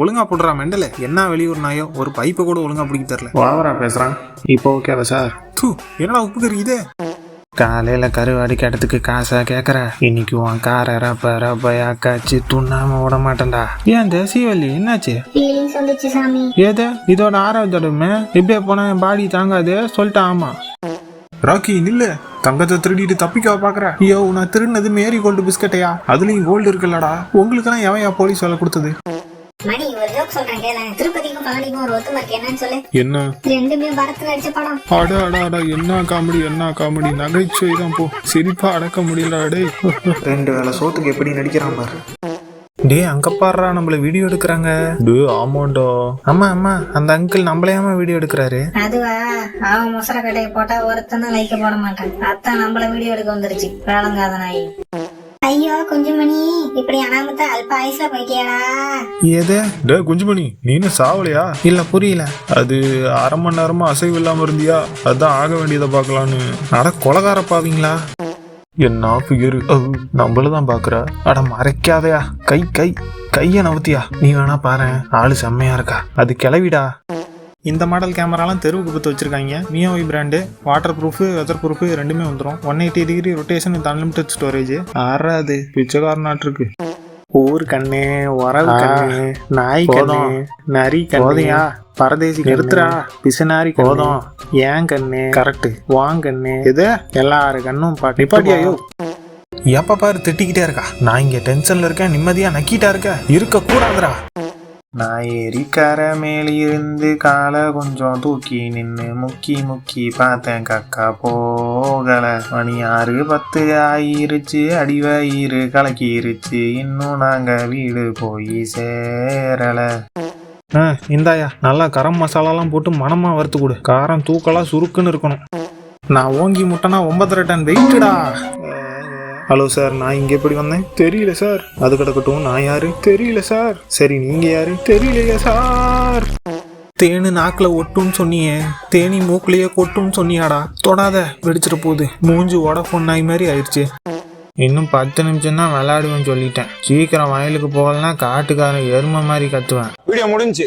ஒழுங்கா போடுறா மெண்டல. என்ன வெளியூர் நாயோ, ஒரு பைப்பை கூட ஒழுங்கா பிடிக்க தெரியல. ஓவரா பேசுறான். இப்போ ஓகேவா சார்? என்னடா உப்பு கறிக்குதே. காலையில கருவாடி கேட்டதுக்கு காசா கேட்கற, இன்னைக்கு உன் காரை ரப்பையா காய்ச்சி துண்ணாம விட மாட்டேன்டா. ஏன் தேசியவல்லி என்னாச்சு? ஏதோ இதோட 6வது தடவை இப்படியே போனா என் பாடி தாங்காது சொல்லிட்டு. ஆமா ராக்கி நில்லு. தங்கத்தை திருடிட்டு தப்பிக்க பாக்குற? ஐயோ, நான் திருடினது மேரி கோல்டு பிஸ்கட்டையா? அதுலயும் கோல்டு இருக்குல்லடா. உங்களுக்கெல்லாம் எவையா போலீஸ் வேலை கொடுத்தது? மணி ஒரு ஜோக் சொல்றேன் கேள. திருப்பதிக்கும் பழனிக்கும் ஒரு ஒத்துமை இருக்கு. என்னன்னு சொல்லு. என்ன? ரெண்டுமே பரத்துல நடிச்ச படம். அடா என்ன காமெடி நகைச்சுவை தான் போ. சிரிப்பா அடக்க முடியல. அடே 2 வேளை சோத்துக்கு எப்படி நடிக்கிறான் பாரு. டே அங்க பாடுறா, நம்மள வீடியோ எடுக்கிறாங்க. டே ஆமாண்டா. ஆமா அந்த அங்கிள் நம்மளையாம வீடியோ எடுக்கிறாரு. அதுவா, அவன் முசர கட்டையை போட்டா ஒருத்தன் லைக்க போட மாட்டான். அத்தான் நம்மள வீடியோ எடுக்க வந்துருச்சு. வேளங்காத நாய். ஐயோ குஞ்சுமணி, இப்படி அனாமத்த அல்ப ஆயுஸ்ல போயிட்டியாடா? ஏதே டே குஞ்சுமணி, நீனு சாவலையா? இல்ல புரியல. அது 1/2 மணி நேரமா அசைவு இல்லாம இருந்தியா? அதான் ஆக வேண்டியதை பாக்கலான்னு. அட கொலகார பாவீங்களா? என்ன ஃபிகரு, நம்மளதான் பாக்குற. அட மறைக்காதையா. கைய நவுத்தியா? நீ வேணா பாரு, ஆளு செம்மையா இருக்கா. அது கிளவிடா. இந்த மாடல் கேமராலாம் தெருவுக்கு பத்து வச்சிருக்காங்க. மியோவி brand. Waterproof, weatherproof ரெண்டுமே வந்துடும். 180 degree rotation with unlimited storage. ஆறாது பிச்சைக்காரனாட்டு இருக்கு. ஊர் கண்ணு, உறவு கண்ணு, நாய் கண்ணு, நரி கண்ணையா, பரதேசி நிறுத்துறா. பிசுநாரி போதும். ஏன் கண்ணு கரெக்ட், வாங்கண்ணு இது எல்லாரு கண்ணும் நிப்பாட்டியாயோ. எப்ப பாரு திட்டிக்கிட்டே இருக்கா. நான் இங்க டென்ஷன்ல இருக்கேன், நிம்மதியா நக்கிட்டா இருக்க கூடாதுரா. நான் ஏரிக்கார மேலிருந்து காலை கொஞ்சம் தூக்கி நின்று முக்கி பார்த்தேன், கக்கா போகல. மணி 6:10 ஆயிருச்சு, அடிவயிறு கலக்கிருச்சு, இன்னும் நாங்க வீடு போய் சேரல. இந்தாயா, நல்லா கரம் மசாலாலாம் போட்டு மனமா வறுத்து கொடு. காரம் தூக்கலா சுருக்குன்னு இருக்கணும். நான் ஓங்கி முட்டைனா 9.5 டன் வெயிட்டுடா. ஹலோ சார், நான் இங்க எப்படி வந்தேன்? தெரியல சார். அது கிடக்கட்டும், நான் யாரு? தெரியல சார். சரி நீங்க யாரு? தெரியலையா சார். தேனு நாக்குல ஒட்டுன்னு சொன்னியே, தேனி மூக்குலயே கொட்டுன்னு சொன்னியாடா. தொடாத, வெடிச்சிட போகுது. மூஞ்சி வோடஃபோன் நாய் மாதிரி ஆயிடுச்சு. இன்னும் 10 நிமிஷம் தான் விளையாடுவேன்னு சொல்லிட்டேன். சீக்கிரம் வயலுக்கு போகலன்னா காட்டுக்காரன் எருமை மாதிரி கத்துவேன். வீடியோ முடிஞ்சு.